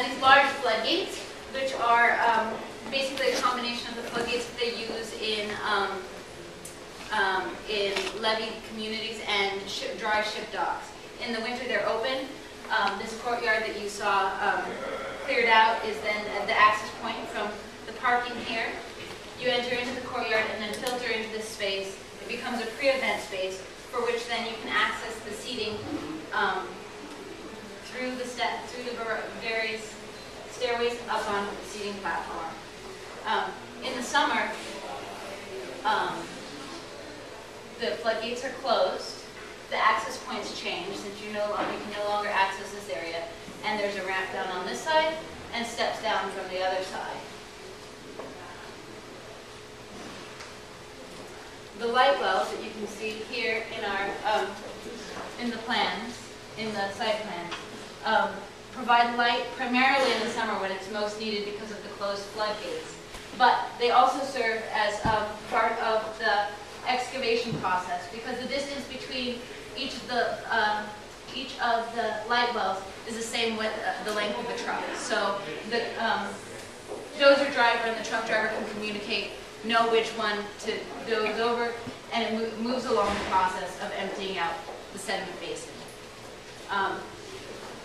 these large floodgates, which are basically a combination of the floodgates that they use in levee communities and dry ship docks. In the winter, they're open. This courtyard that you saw cleared out is then the access point from the parking here. You enter into the courtyard and then filter into this space. It becomes a pre-event space for which then you can access the seating through the various stairways up onto the seating platform. In the summer, the floodgates are closed. The access points change since you can no longer access this area. And there's a ramp down on this side and steps down from the other side. The light wells that you can see here in our in the plans, in the site plans, provide light primarily in the summer when it's most needed because of the closed floodgates. But they also serve as part of the excavation process because the distance between each of the light wells is the same with the length of the truck. So the dozer driver and the truck driver can communicate, know which one to doze over, and it moves along the process of emptying out the sediment basin.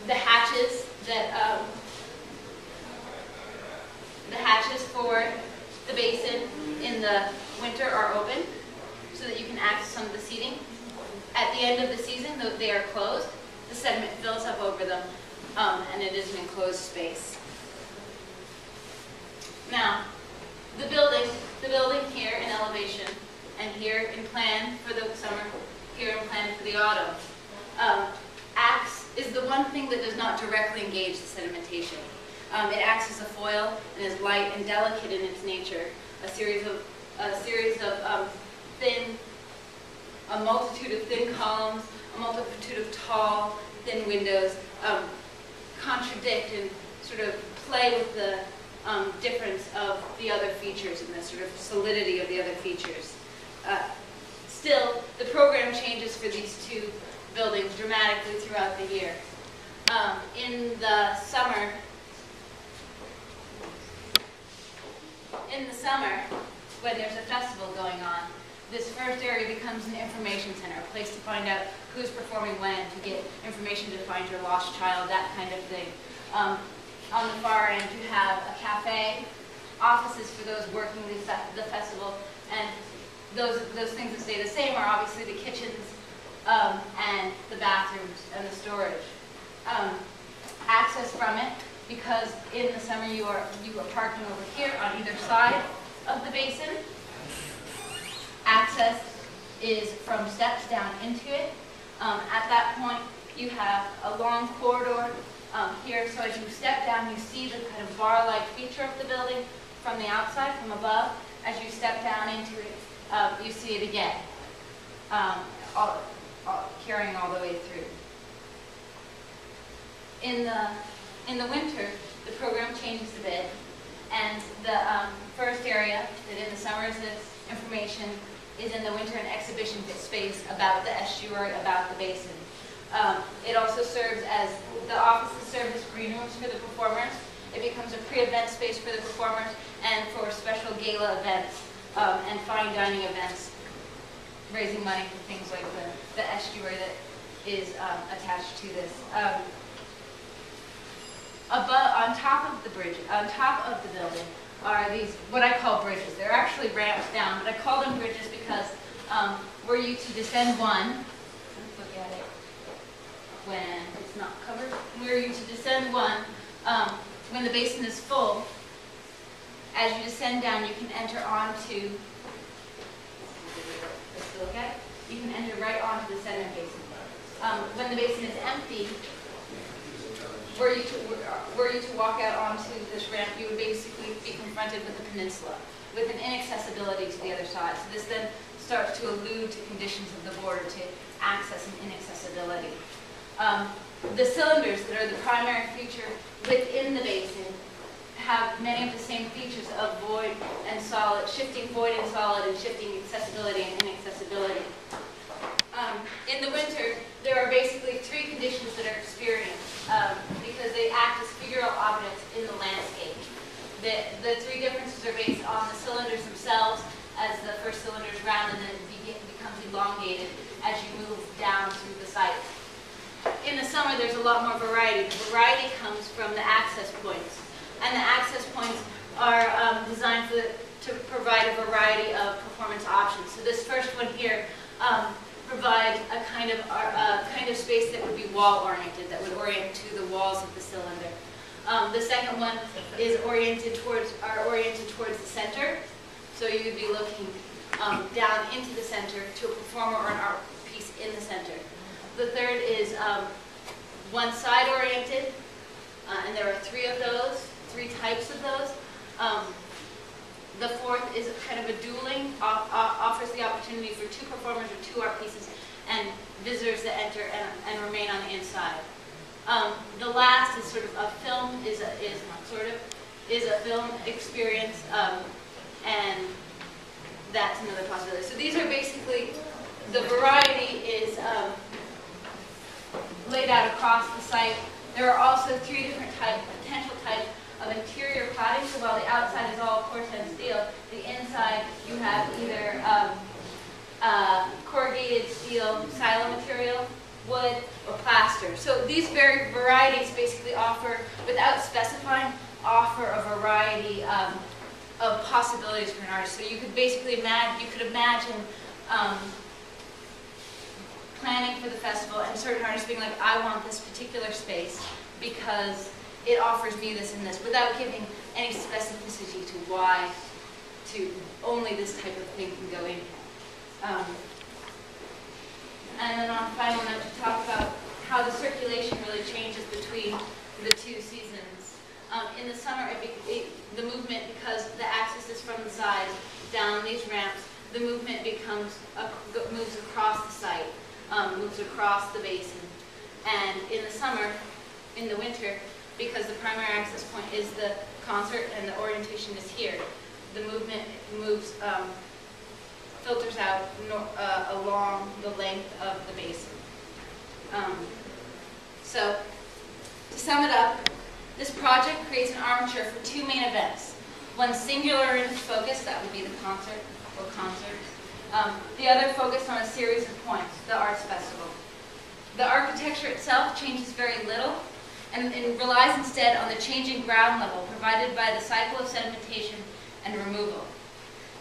The hatches for the basin in the winter are open so that you can access some of the seating. At the end of the season, they are closed. The sediment fills up over them, and it is an enclosed space. Now, the building here in elevation, and here in plan for the summer, here in plan for the autumn, is the one thing that does not directly engage the sedimentation. It acts as a foil and is light and delicate in its nature. A multitude of thin columns, a multitude of tall, thin windows contradict and sort of play with the difference of the other features and the sort of solidity of the other features. Still, the program changes for these two buildings dramatically throughout the year. In the summer, when there's a festival going on, this first area becomes an information center, a place to find out who's performing when, to get information to find your lost child, that kind of thing. On the far end, you have a cafe, offices for those working the festival, and those things that stay the same are obviously the kitchens and the bathrooms and the storage. Access from it, because in the summer you are parking over here on either side of the basin. Access is from steps down into it. At that point, you have a long corridor here, so as you step down, you see the kind of bar-like feature of the building from the outside, from above. As you step down into it, you see it again, carrying all the way through. In the winter, the program changes a bit, and the first area that in the summer is this information is in the winter an exhibition space about the estuary, about the basin. It also serves as, the offices serve as green rooms for the performers. It becomes a pre-event space for the performers and for special gala events and fine dining events, raising money for things like the estuary that is attached to this. On top of the bridge, on top of the building, are these, what I call bridges. They're actually ramps down, but I call them bridges because were you to descend one, let's look at it when it's not covered, were you to descend one, when the basin is full, as you descend down, you can enter onto, let's look at it, you can enter right onto the sediment basin. When the basin is empty, were you to walk out onto this ramp, you would basically be confronted with the peninsula, with an inaccessibility to the other side. So this then starts to allude to conditions of the border, to access and inaccessibility. The cylinders that are the primary feature within the basin have many of the same features of void and solid, shifting void and solid, and shifting accessibility and inaccessibility. In the winter, there are basically three conditions that are experienced because they act as figural objects summer there's a lot more variety. The variety comes from the access points. And the access points are designed to provide a variety of performance options. So this first one here provides a kind of space that would be wall-oriented, that would orient to the walls of the cylinder. The second one is oriented towards the center. So you would be looking down into the center to a performer or an art piece in the center. The third is one side oriented, and there are three types of those. The fourth is kind of a dueling, offers the opportunity for two performers or two art pieces and visitors that enter and remain on the inside. The last is sort of a film, is a film experience, and that's another possibility. So these are basically, the variety is laid out across the site. There are also three different potential types of interior cladding. So while the outside is all porcelain steel, the inside you have either corrugated steel, silo material, wood, or plaster. So these varieties basically offer, without specifying, offer a variety of possibilities for an artist. So you could basically imagine planning for the festival and certain artists being like, I want this particular space because it offers me this and this, without giving any specificity to why only this type of thing can go in. And then on a final note, to talk about how the circulation really changes between the two seasons. In the summer, the movement, because the axis is from the side down these ramps, the movement moves across the site, moves across the basin. And in the summer, in the winter, because the primary access point is the concert and the orientation is here, the movement moves, filters out along the length of the basin. So, to sum it up, this project creates an armature for two main events. One singular in its focus, that would be the concert or concerts. The other focused on a series of points, the Arts Festival. The architecture itself changes very little and relies instead on the changing ground level provided by the cycle of sedimentation and removal.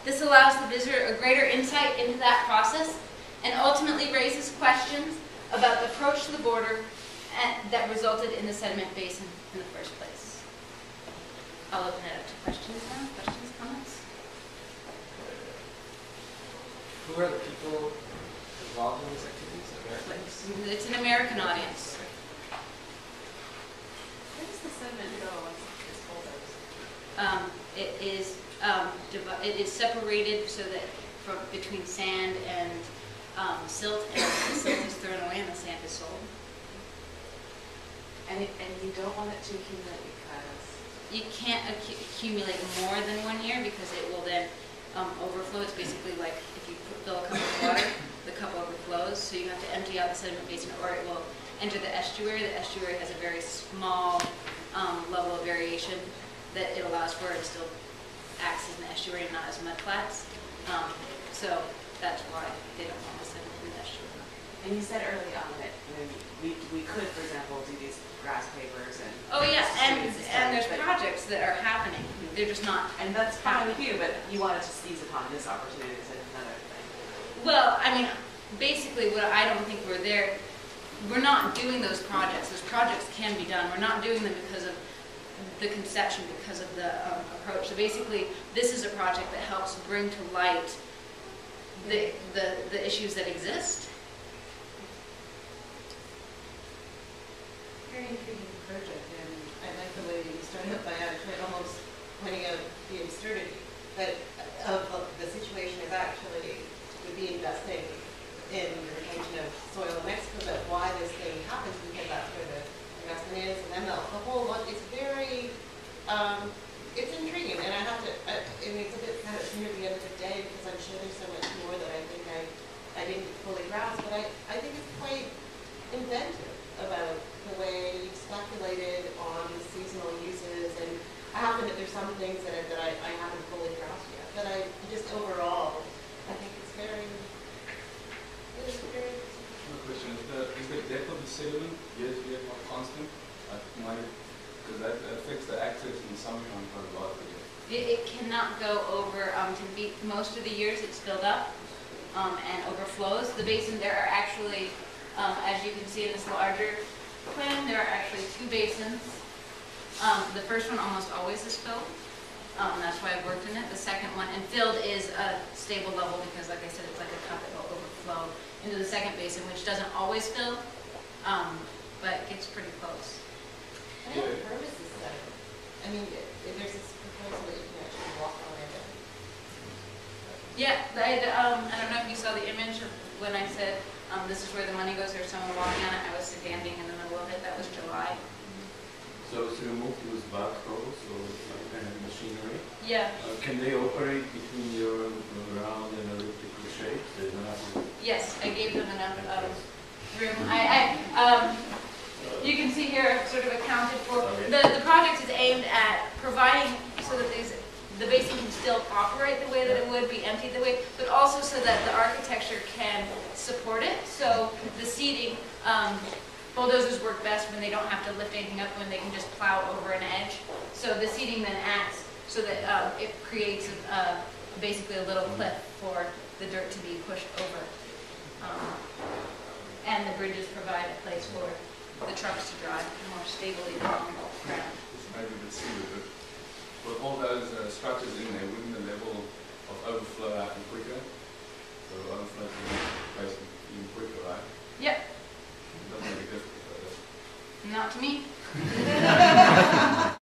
This allows the visitor a greater insight into that process and ultimately raises questions about the approach to the border that resulted in the sediment basin in the first place. I'll open it up to questions now. Questions, comments? Who are the people involved in these activities? Americans? It's an American audience. Where does the sediment go once it's cold? It is separated so that between sand and silt, and the silt is thrown away and the sand is sold. And you don't want it to accumulate because? You can't accumulate more than 1 year because it will then overflow. It's basically like if you fill a cup of water, the cup overflows, so you have to empty out the sediment basin or it will enter the estuary. The estuary has a very small level of variation that it allows for. It still acts as an estuary and not as mud flats. So that's why they don't want the sediment in the estuary. And you said early on that we could, for example, do these grass pavers and and there's projects that are happening. They're just not. And that's fine with you, but you wanted to seize upon this opportunity as another thing. Well, I mean, basically, what I don't think we're there. We're not doing those projects. Those projects can be done. We're not doing them because of the conception, because of the approach. So basically, this is a project that helps bring to light the issues that exist. Very intriguing project, and I like the way you started by almost pointing out the absurdity that of the situation is actually would be investing in the retention of soil in Mexico, but why this thing happens because that's where the investment is, and then the whole one. It's very, it's intriguing, and I have to. And it's a bit kind of near the end of the day because I'm sure there's so much more that I think I didn't fully grasp, but I think it's quite inventive about the way you speculated on the seasonal uses, and I happen that there's some things that I haven't fully grasped yet, but I just overall, I think it's very. question. Is the depth of the sediment year to year quite constant? Because that affects the access in the summertime quite a lot. It cannot go over 10 feet. Most of the years it's filled up and overflows. The basin, there are actually, as you can see in this larger plan, there are actually 2 basins. The first one almost always is filled. That's why I've worked in it. The second one, and filled is a stable level because, like I said, it's like a cup that will overflow into the second basin, which doesn't always fill, but gets pretty close. I have a purpose is that, I mean, there's this proposal that you can actually walk on it. Yeah, I don't know if you saw the image of when I said this is where the money goes. There's someone walking on it. I was standing in the middle of it. That was July. So it's removed those backhoes or some kind of machinery. Yeah. Can they operate between your round and elliptical shapes? They don't have to. Yes, I gave them enough room. You can see here I've sort of accounted for. The project is aimed at providing so that the basin can still operate the way that it would be emptied the way, but also so that the architecture can support it. So the seating, bulldozers work best when they don't have to lift anything up, when they can just plow over an edge. So the seating then acts so that it creates basically a little cliff for the dirt to be pushed over. And the bridges provide a place for the trucks to drive more stably along the ground. Maybe a bit silly, but with all those structures in there, wouldn't the level of overflow happen quicker? So overflow can basically even quicker, right? Yep. It doesn't make a difference, does it? Not to me.